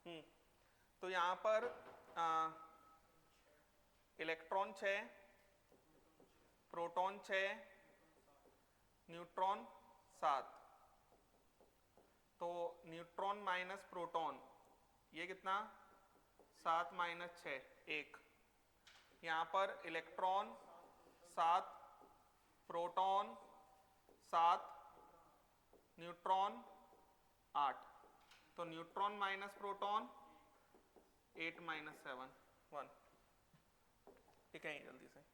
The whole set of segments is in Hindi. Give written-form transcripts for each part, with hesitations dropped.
तो यहाँ पर इलेक्ट्रॉन 6, प्रोटॉन 6, न्यूट्रॉन 7। तो न्यूट्रॉन माइनस प्रोटॉन ये कितना 7 माइनस 6 1। यहाँ पर इलेक्ट्रॉन 7, प्रोटॉन 7, न्यूट्रॉन 8। तो न्यूट्रॉन माइनस प्रोटॉन 8 माइनस 7 1। ठीक है जल्दी से।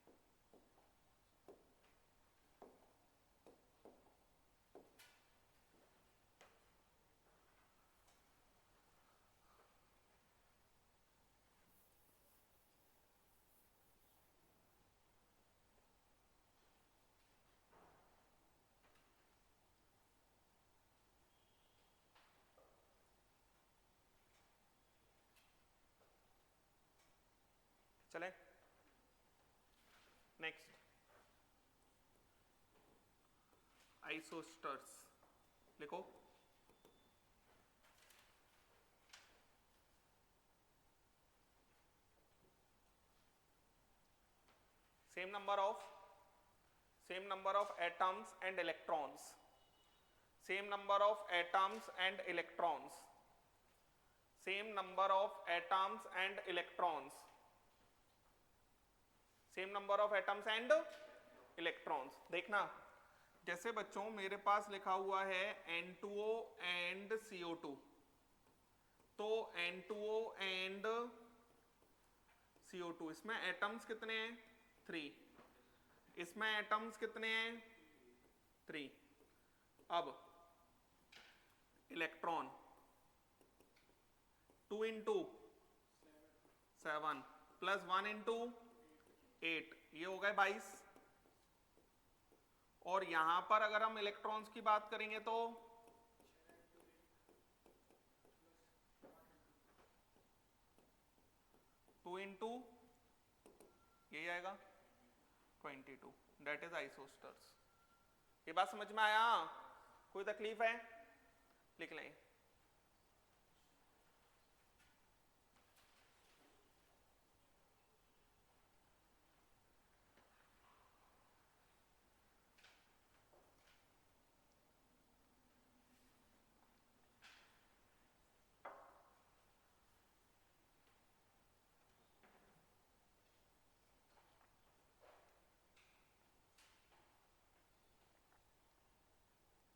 चले नेक्स्ट, आइसोस्टर्स लिखो। same number of atoms and electrons, same number of atoms and electrons, same number of atoms and electrons, same number of atoms and electrons। देखना जैसे बच्चों मेरे पास लिखा हुआ है N2O and CO2, तो N2O and CO2 इसमें एटम्स कितने हैं 3, इसमें एटम्स कितने हैं 3। अब इलेक्ट्रॉन 2 इंटू 7 प्लस 1 इंटू 8 ये हो गए 22। और यहां पर अगर हम इलेक्ट्रॉन्स की बात करेंगे तो 2 इंटू यही आएगा 22, दैट इज आइसोस्टर्स। ये बात समझ में आया? कोई तकलीफ है? लिख लें।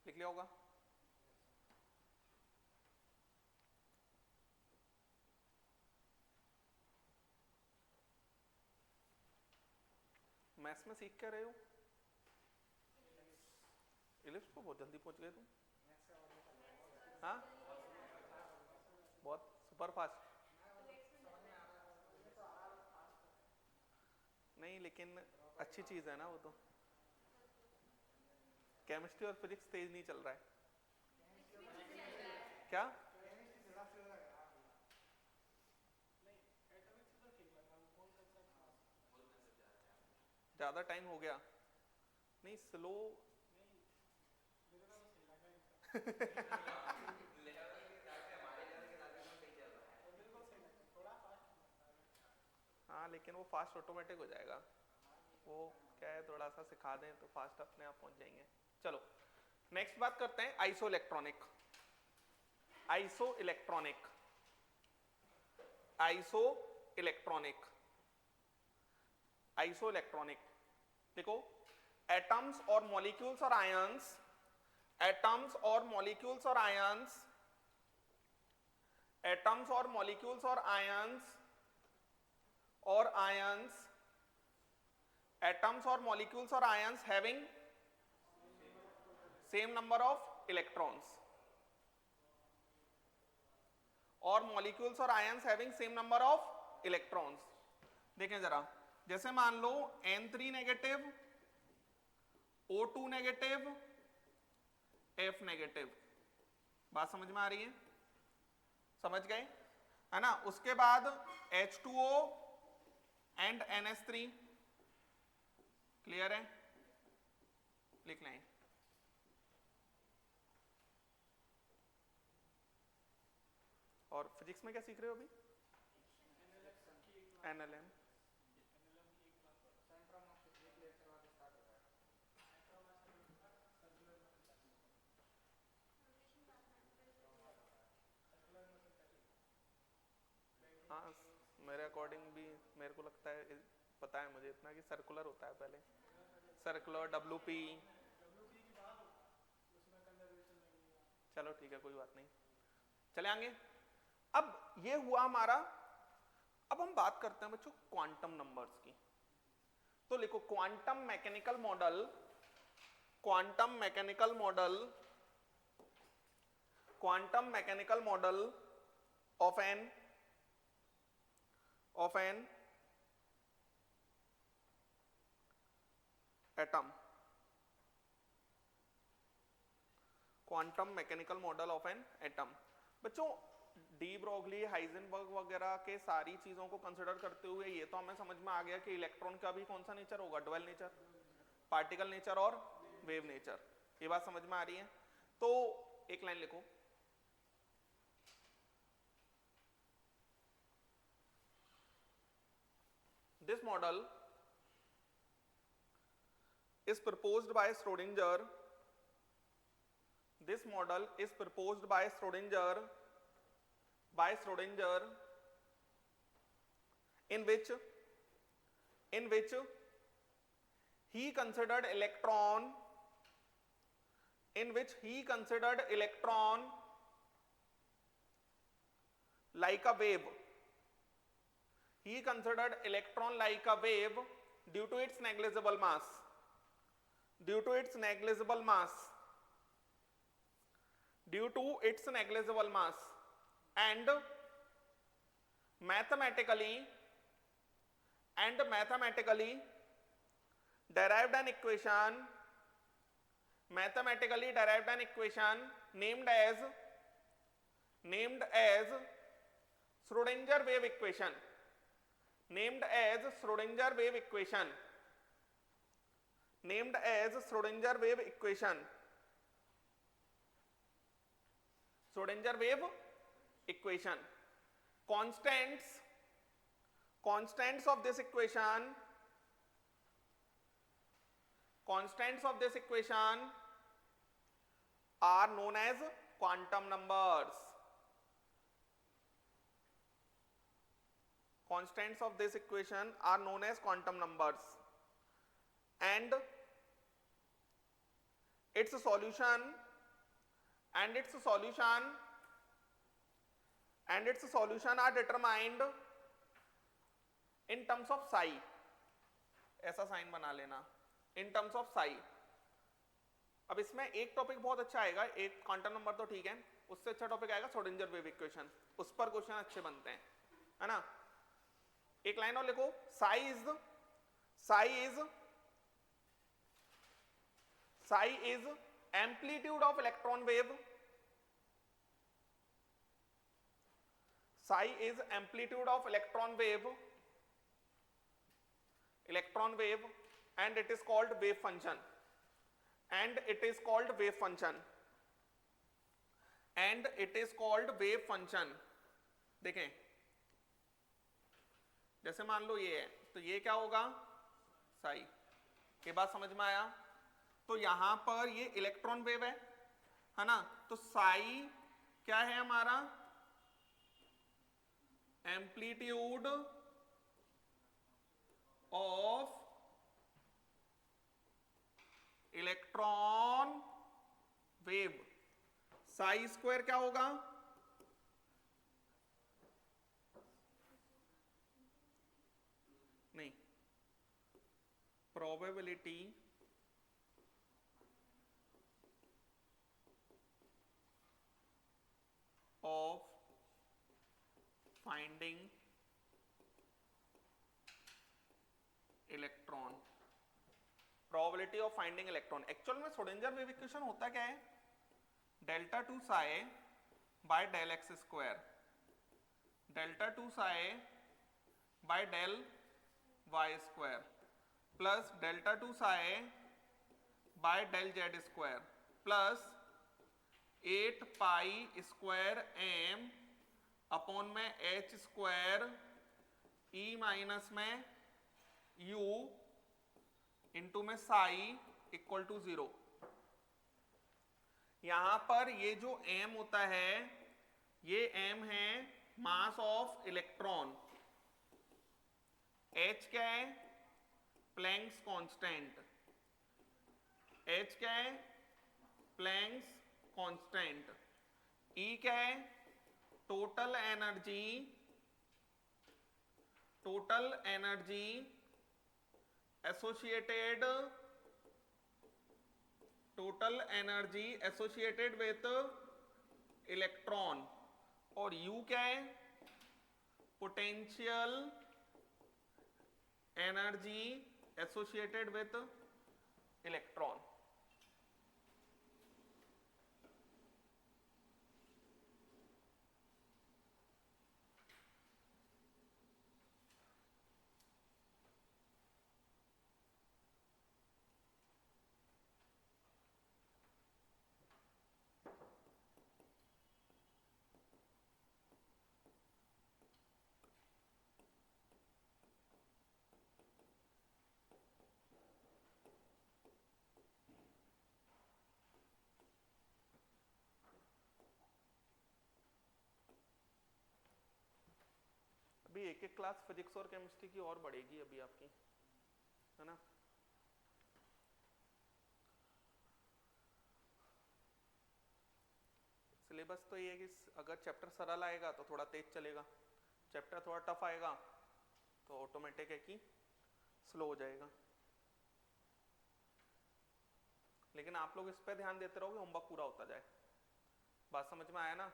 लिख लिया होगा? मैथ्स में सीख क्या रहे हो? इलिप्स को बहुत जल्दी पहुंच गए तुम। हाँ बहुत सुपर फास्ट। नहीं लेकिन अच्छी चीज है ना वो तो। केमिस्ट्री और फिजिक्स तेज नहीं चल रहा है क्या? ज्यादा टाइम हो गया? नहीं स्लो हाँ लेकिन वो फास्ट ऑटोमेटिक हो जाएगा। वो क्या है थोड़ा सा सिखा दें तो फास्ट अपने आप पहुंच जाएंगे। चलो नेक्स्ट बात करते हैं iso electronic. Iso electronic, iso electronic, iso electronic देखो एटम्स और मॉलिक्यूल्स और आयंस, एटम्स और मॉलिक्यूल्स और आयंस, एटम्स और मॉलिक्यूल्स और आयंस और ions, atoms or molecules or ions having same number of electrons or molecules or ions having same number of electrons। देखें जरा जैसे मान लो N3 negative, O2 negative, F negative. बात समझ में आ रही है? समझ गए है ना? उसके बाद H2O and NH3 क्लियर है? लिख लें। और फिजिक्स में क्या सीख रहे हो अभी? एनएलएम। हाँ, मेरे अकॉर्डिंग भी मेरे को लगता है, पता है मुझे इतना कि सर्कुलर होता है पहले, सर्कुलर डब्ल्यूपी। चलो ठीक है, कोई बात नहीं, चले आगे। अब ये हुआ हमारा। अब हम बात करते हैं बच्चों क्वांटम नंबर्स की। तो लिखो quantum mechanical model, quantum mechanical model, quantum mechanical model of an atom, quantum mechanical model of an atom. बच्चों डी ब्रोगली, हाइजेनबर्ग वगैरह के सारी चीजों को कंसिडर करते हुए ये तो हमें समझ में आ गया कि इलेक्ट्रॉन का भी कौन सा नेचर होगा, डुअल नेचर, पार्टिकल नेचर और वेव नेचर। ये बात समझ में आ रही है? तो एक लाइन लिखो, this model is proposed by Schrodinger. This model is proposed by Schrodinger, in which he considered electron, like a wave. He considered electron like a wave due to its negligible mass. Due to its negligible mass, and mathematically derived an equation, named as Schrodinger wave equation, named as Schrodinger wave equation. Schrodinger wave equation. Constants of this equation are known as quantum numbers. Constants of this equation are known as quantum numbers, and its solution are determined in terms of psi. ऐसा साइन बना लेना, in terms of psi. अब इसमें एक टॉपिक बहुत अच्छा आएगा, एक क्वांटम नंबर तो ठीक है, उससे अच्छा टॉपिक आएगा श्रोडिंगर वेव इक्वेशन, उस पर क्वेश्चन अच्छे बनते हैं, है ना? एक लाइन और लिखो, psi is amplitude of electron wave. Psi is amplitude of electron wave, and it is called wave function. देखें, जैसे मान लो ये है, तो ये क्या होगा? psi। ये बात समझ में आया? तो यहां पर ये इलेक्ट्रॉन वेव है ना? तो psi क्या है हमारा? Amplitude of electron wave. psi square क्या होगा? नहीं, probability of finding electron, probability of finding electron। Actual में श्रोडिंगर वेव इक्वेशन होता क्या है? Delta 2 psi by del x square, delta 2 psi by del y square plus delta 2 psi by del z square plus 8 pi square m upon में एच स्क्वायर ई माइनस में यू इंटू में साई इक्वल टू 0। यहां पर ये जो m होता है ये m है मास ऑफ इलेक्ट्रॉन, h क्या है प्लैंक्स कांस्टेंट, h क्या है प्लैंक्स कांस्टेंट, E क्या है total energy associated with electron, और U क्या है potential energy associated with electron. अभी एक एक क्लास फिजिक्स और केमिस्ट्री की और बढ़ेगी अभी आपकी, है ना। सिलेबस तो ये है कि अगर चैप्टर सरल आएगा तो थोड़ा तेज चलेगा, चैप्टर थोड़ा टफ आएगा तो ऑटोमेटिक है कि स्लो हो जाएगा। लेकिन आप लोग इस पे ध्यान देते रहोगे, होमवर्क पूरा होता जाए। बात समझ में आया ना।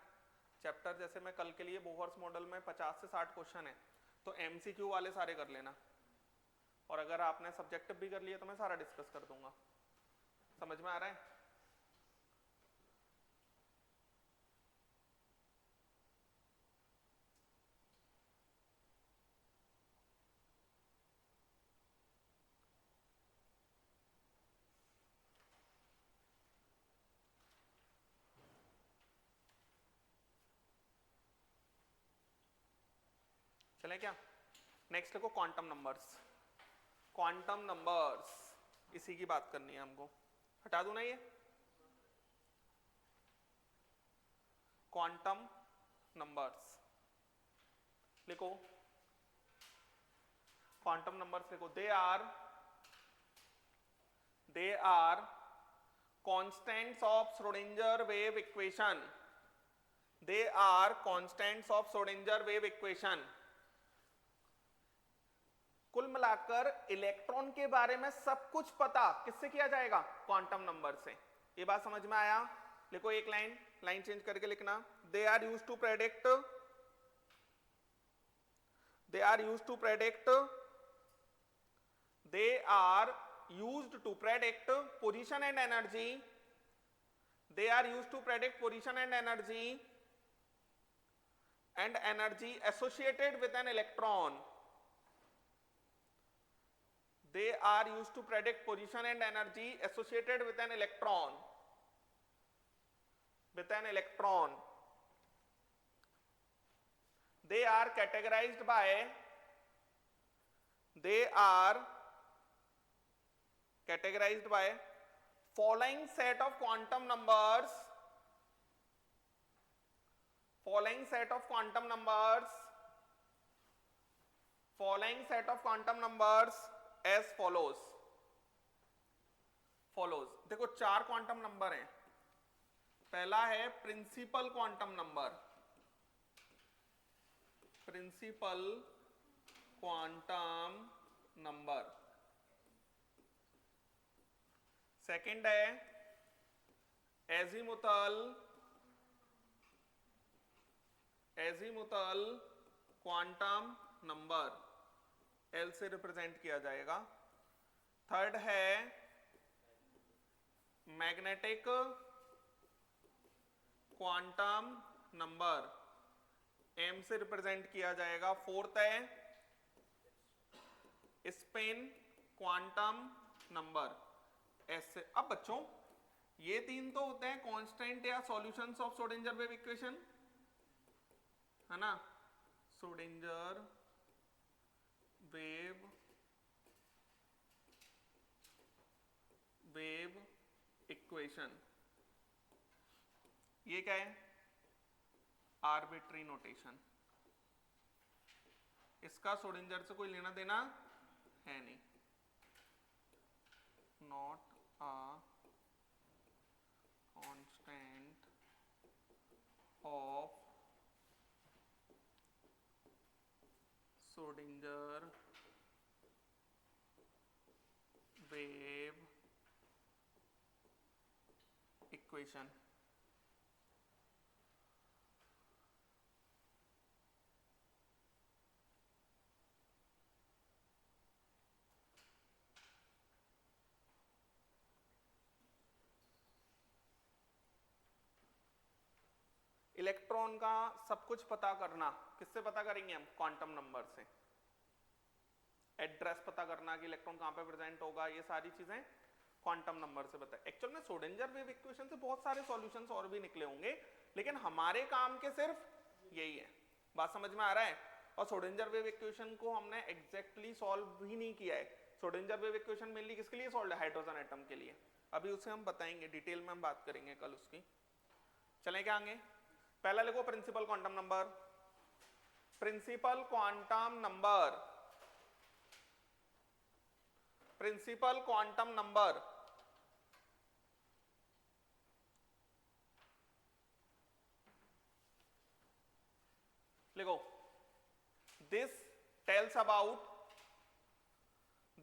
चैप्टर जैसे मैं कल के लिए बोहर्स मॉडल में 50 से 60 क्वेश्चन है तो एमसीक्यू वाले सारे कर लेना, और अगर आपने सब्जेक्टिव भी कर लिया तो मैं सारा डिस्कस कर दूंगा। समझ में आ रहा है। चले क्या, नेक्स्ट देखो क्वांटम नंबर्स। क्वांटम नंबर्स इसी की बात करनी है हमको, हटा दूं ना ये क्वांटम नंबर्स। लिखो क्वांटम नंबर्स लिखो, they are constants of Schrodinger wave equation, they are constants of Schrodinger wave equation. कुल मिलाकर इलेक्ट्रॉन के बारे में सब कुछ पता किससे किया जाएगा, क्वांटम नंबर से। ये बात समझ में आया। लिखो एक लाइन चेंज करके लिखना, they are used to predict position and energy, they are used to predict position and energy associated with an electron. They are used to predict position and energy associated with an electron. They are categorized by following set of quantum numbers as follows। देखो 4 क्वांटम नंबर हैं। पहला है प्रिंसिपल क्वांटम नंबर, सेकंड है एजीमुथल क्वांटम नंबर, एल से रिप्रेजेंट किया जाएगा। थर्ड है मैग्नेटिक क्वांटम नंबर, एम से रिप्रेजेंट किया जाएगा। फोर्थ है स्पिन क्वांटम नंबर, एस से। अब बच्चों ये 3 तो होते हैं कांस्टेंट या solutions of Schrodinger wave equation, है ना, श्रोडिंगर वेव इक्वेशन, ये क्या है, आर्बिट्री नोटेशन, इसका श्रोडिंगर से कोई लेना देना है नहीं, not a constant of Schrodinger wave equation. Electron का सब कुछ पता करना किससे पता करेंगे हम, क्वांटम नंबर से। एड्रेस पता करना कि इलेक्ट्रॉन कहां पे प्रेजेंट होगा, ये सारी चीजें क्वांटम नंबर से पता है। एक्चुअल में श्रोडिंगर वेव इक्वेशन से बहुत सारे सॉल्यूशंस और भी निकले होंगे, लेकिन हमारे काम के सिर्फ यही है। बात समझ में आ रहा है? और श्रोडिंगर वेव इक्वेशन को हमने एग्जैक्टली सॉल्व भी नहीं किया है। श्रोडिंगर वेव इक्वेशन मेनली किसके लिए सॉल्व है, हाइड्रोजन एटम के लिए। अभी उसे हम बताएंगे, डिटेल में हम बात करेंगे कल उसकी। चलें क्या आगे, पहला लिखो principal quantum number. Principal quantum number, principal quantum number लिखो। this tells about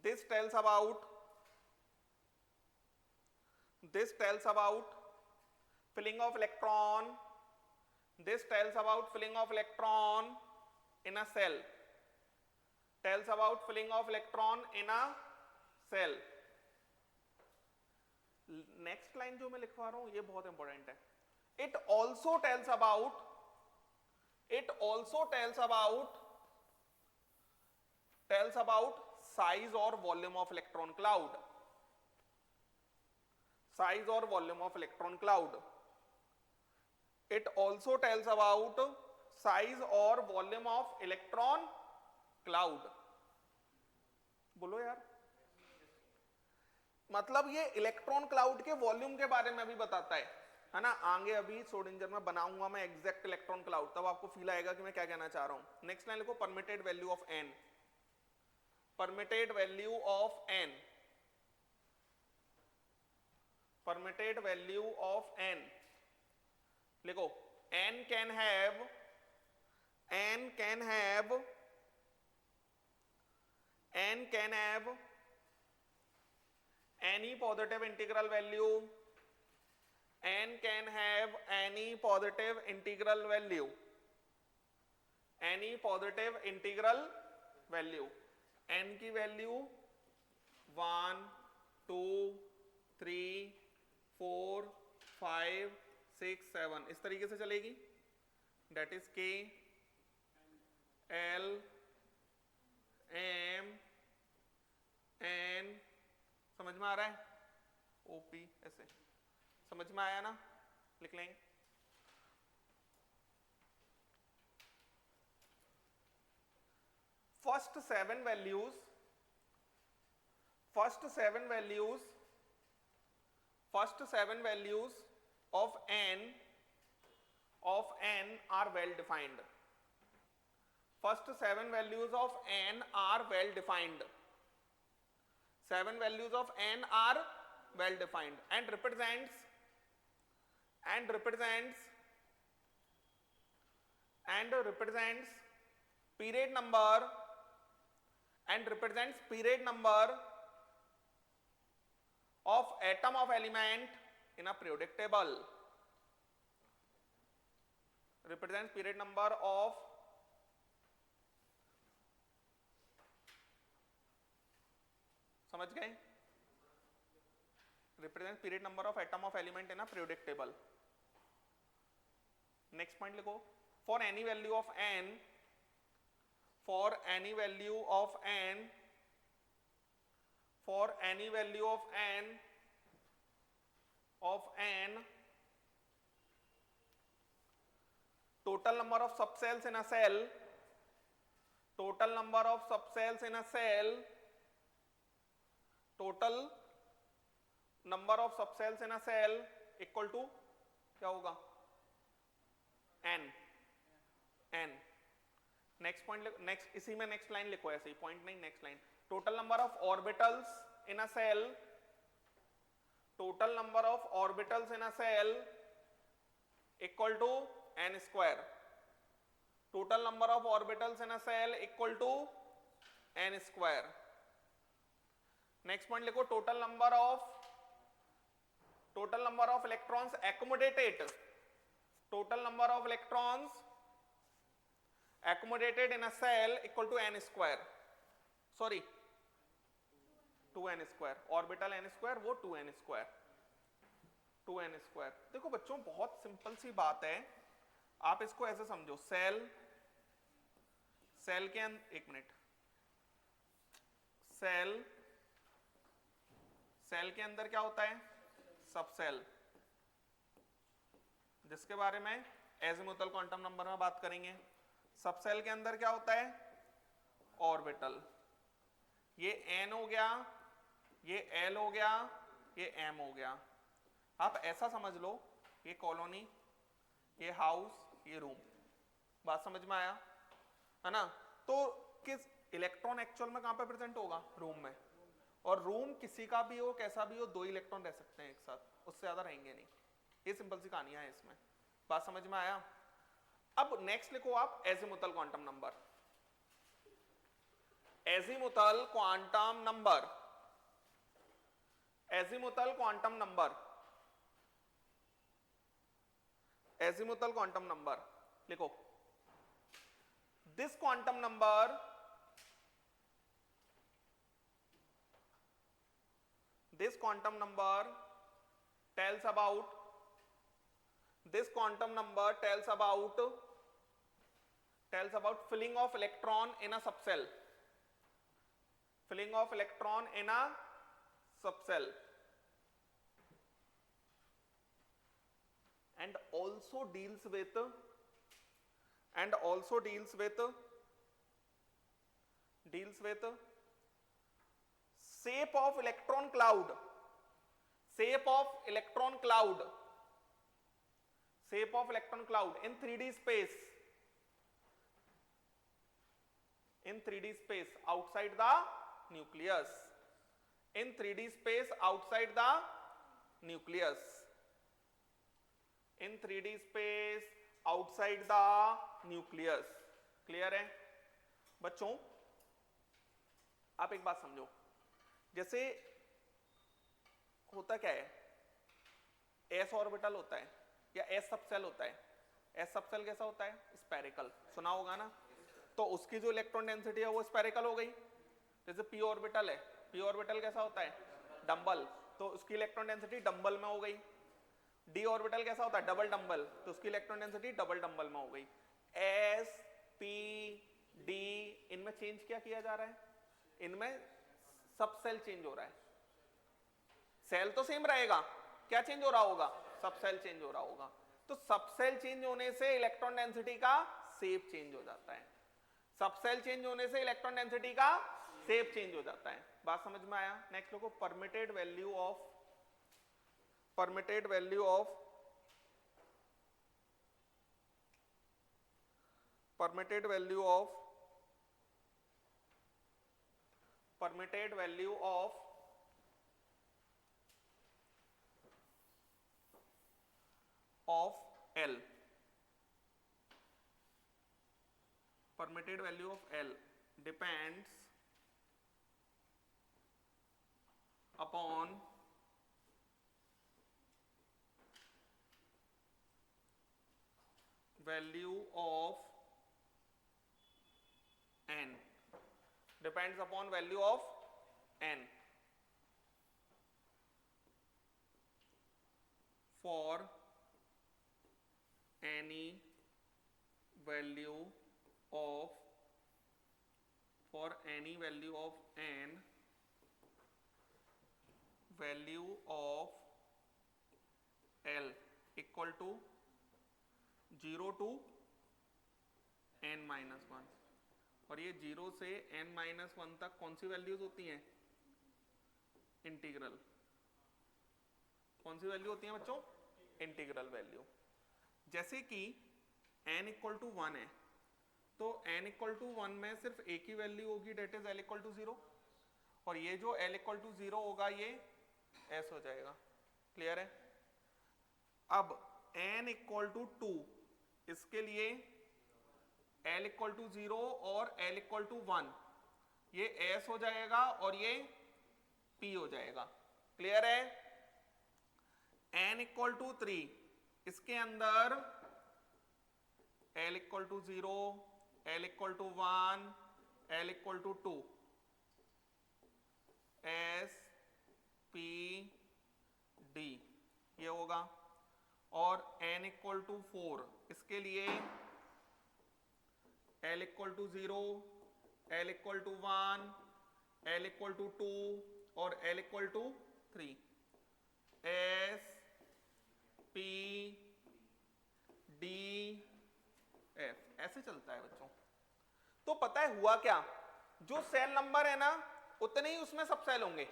this tells about this tells about filling of electron, this tells about filling of electron in a cell, tells about filling of electron in a cell। Next line जो मैं लिखवा रहा हूं ये बहुत इंपॉर्टेंट है। it also tells about size or volume of electron cloud, size or volume of electron cloud। it also tells about size or volume of electron cloud। बोलो यार, मतलब ये इलेक्ट्रॉन क्लाउड के वॉल्यूम के बारे में भी बताता है ना। आगे अभी श्रोडिंगर में बनाऊंगा मैं एग्जैक्ट इलेक्ट्रॉन क्लाउड, तब आपको फील आएगा कि मैं क्या कहना चाह रहा हूं। नेक्स्ट लाइन लिखो, permitted value of n, permitted value of n, permitted value of n लिखो। N can have any positive integral value, n can have any positive integral value, any positive integral value। n की वैल्यू 1 2 3 4 5 6 7 इस तरीके से चलेगी। that is k l m n, समझ में आ रहा है, ओपी ऐसे समझ में आया ना, लिख लेंगे। First seven values of n are well defined। first 7 values of n are well defined, 7 values of n are well defined and represents period number of atom of element in a periodic table, represents period number of समझ गए, represents period number of atom of element in a periodic table। next point लिखो, for any value of n total number of subcells in a cell, total number of subcells in a cell, total number of subcells in a cell equal to क्या होगा n, n. Next point, next इसी में नेक्स्ट लाइन लिखो, ऐसे ही पॉइंट नहीं, next line. Total number of orbitals in a cell, total number of orbitals in a cell equal to n square. Total number of orbitals in a cell equal to n square. Next point लिखो, total number of electrons accommodated, total number of electrons accommodated in a cell equal to n square, sorry 2n square, orbital n square वो 2n square, 2n square. देखो बच्चों बहुत सिंपल सी बात है, आप इसको ऐसे समझो, सेल के अंदर, एक मिनट, सेल के अंदर क्या होता है, सब सेल, जिसके बारे में एजीमुथल क्वांटम नंबर में बात करेंगे. सब सेल के अंदर क्या होता है, ऑर्बिटल. ये n हो गया, ये l हो गया, ये m हो गया. आप ऐसा समझ लो, ये कॉलोनी, ये हाउस, ये रूम. बात समझ में आया है ना. तो किस इलेक्ट्रॉन एक्चुअल में कहां पे प्रेजेंट होगा, रूम में. और रूम किसी का भी हो, कैसा भी हो, 2 इलेक्ट्रॉन रह सकते हैं एक साथ, उससे ज्यादा रहेंगे नहीं. ये सिंपल सी कहानियां है इसमें. बात समझ में आया. अब नेक्स्ट लिखो आप azimuthal quantum number. Azimuthal quantum number, azimuthal quantum number, azimuthal quantum number लिखो. This quantum number, this quantum number tells about, this quantum number tells about filling of electron in a subcell, filling of electron in a subcell, and also deals with shape of electron cloud, shape of electron cloud, shape of electron cloud in 3D space, in 3D space outside the nucleus, in 3D space outside the nucleus, in 3D space outside the nucleus. Clear है बच्चों. आप एक बात समझो, जैसे होता क्या है, एस ऑर्बिटल होता है या एस सबसेल होता है. एस सबसेल कैसा होता है, स्फेरिकल, सुना होगा ना. तो उसकी जो इलेक्ट्रॉन डेंसिटी है वो स्फेरिकल हो गई. जैसे पी ऑर्बिटल है, पी ऑर्बिटल कैसा होता है, डंबल, तो उसकी इलेक्ट्रॉन डेंसिटी डंबल में हो गई. डी ऑर्बिटल कैसा होता है, डबल डंबल, तो उसकी इलेक्ट्रॉन डेंसिटी डबल डंबल में हो गई. एस पी डी, इनमें चेंज क्या किया जा रहा है, इनमें सब सेल चेंज हो रहा है. सेल तो सेम रहेगा, क्या चेंज हो रहा होगा, सब सेल चेंज हो रहा होगा. तो सब सेल चेंज होने से इलेक्ट्रॉन डेंसिटी का शेप चेंज हो जाता है. सब सेल चेंज होने से इलेक्ट्रॉन डेंसिटी का शेप चेंज हो जाता है. बात समझ में आया. नेक्स्ट लोगों, permitted value of, permitted value of, permitted value of, permitted value of L, permitted value of L depends upon value of n, depends upon value of n for any value of, for any value of n, value of L equal to 0 to n-1, और ये 0 से n-1 तक कौन सी वैल्यूज होती हैं? इंटीग्रल। कौन सी वैल्यू होती है बच्चों? Integral value. जैसे कि n इक्वल टू 1 है, तो n इक्वल टू 1 में सिर्फ एक ही वैल्यू होगी, that is l equal to 0, और ये जो l इक्वल टू 0 होगा ये s हो जाएगा। क्लियर है? अब n इक्वल टू 2, इसके लिए l इक्वल टू 0 और l इक्वल टू 1, ये s हो जाएगा और ये p हो जाएगा। क्लियर है? n इक्वल टू 3, इसके अंदर l equal to 0, l equal to 1, l equal to 2, s p d ये होगा। और n इक्वल टू 4, इसके लिए l equal to 0, l equal to 1, l equal to 2 और l equal to 3, s p d f ऐसे चलता है बच्चों। तो पता है हुआ क्या, जो सेल नंबर है ना उतने ही उसमें सब सेल होंगे।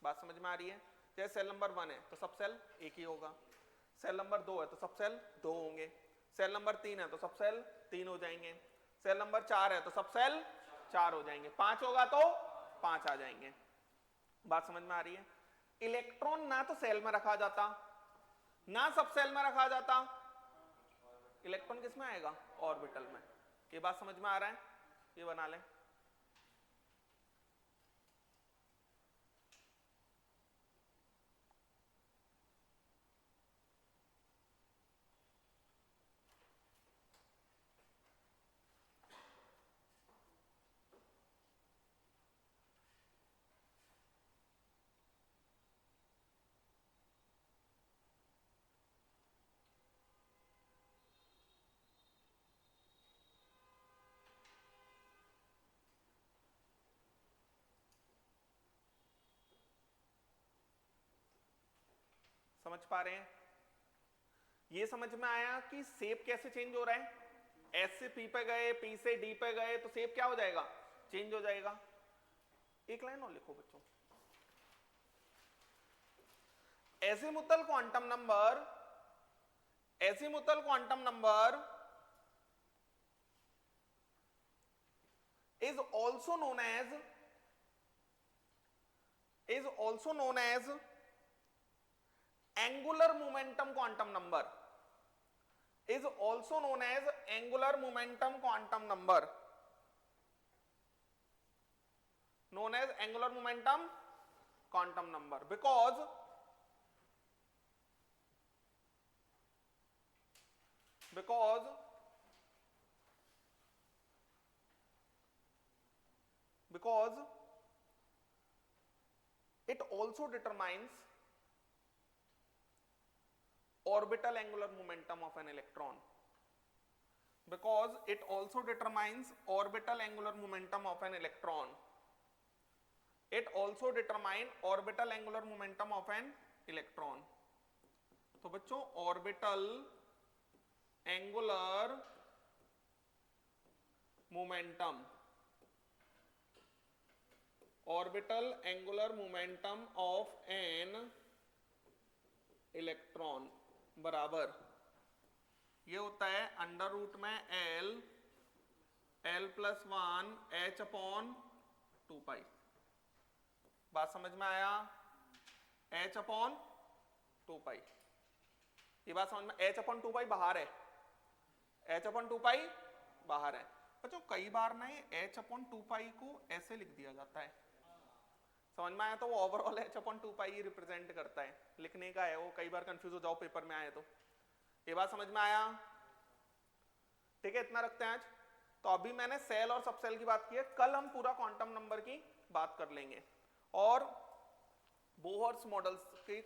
बात समझ में आ रही है? जैसे सेल नंबर 1 है तो सब सेल एक ही होगा, सेल नंबर 2 है तो सब सेल 2 होंगे, सेल नंबर 3 है तो सब सेल 3 हो जाएंगे, सेल नंबर 4 है तो सब सेल 4 हो जाएंगे, 5 होगा तो 5 आ जाएंगे। बात समझ में आ रही है? इलेक्ट्रॉन ना तो सेल में रखा जाता ना सब सेल में रखा जाता, इलेक्ट्रॉन किस में आएगा? ऑर्बिटल में। ये बात समझ में आ रहा है? ये बना लें। समझ पा रहे हैं? ये समझ में आया कि शेप कैसे चेंज हो रहा है? S से P पे गए, P से D पे गए तो शेप क्या हो जाएगा? चेंज हो जाएगा। एक लाइन और लिखो बच्चों, azimuthal quantum number, azimuthal quantum number is also known as angular momentum quantum number, is also known as angular momentum quantum number, known as angular momentum quantum number, because it also determines orbital angular momentum of an electron, because it also determines orbital angular momentum of an electron, it also determine orbital angular momentum of an electron। तो बच्चों orbital angular momentum, orbital angular momentum of an electron बराबर ये होता है अंडर रूट में l प्लस 1 h अपॉन 2 पाई। बात समझ में आया? h अपॉन 2 पाई, ये बात समझ में? h अपॉन 2 पाई बाहर है, h अपॉन 2 पाई बाहर है। बच्चों कई बार ना ये h अपॉन 2 पाई को ऐसे लिख दिया जाता है, समझ में आया? तो वो ओवरऑल h अपॉन 2 पाई रिप्रेजेंट करता है, लिखने का है वो, कई बार कंफ्यूज हो जाओ पेपर में आए तो। ये बात समझ में आया? ठीक है, इतना रखते हैं आज। तो अभी मैंने सेल और सबसेल की बात की है, कल हम पूरा क्वांटम नंबर की बात कर लेंगे और बोहर्स मॉडल्स की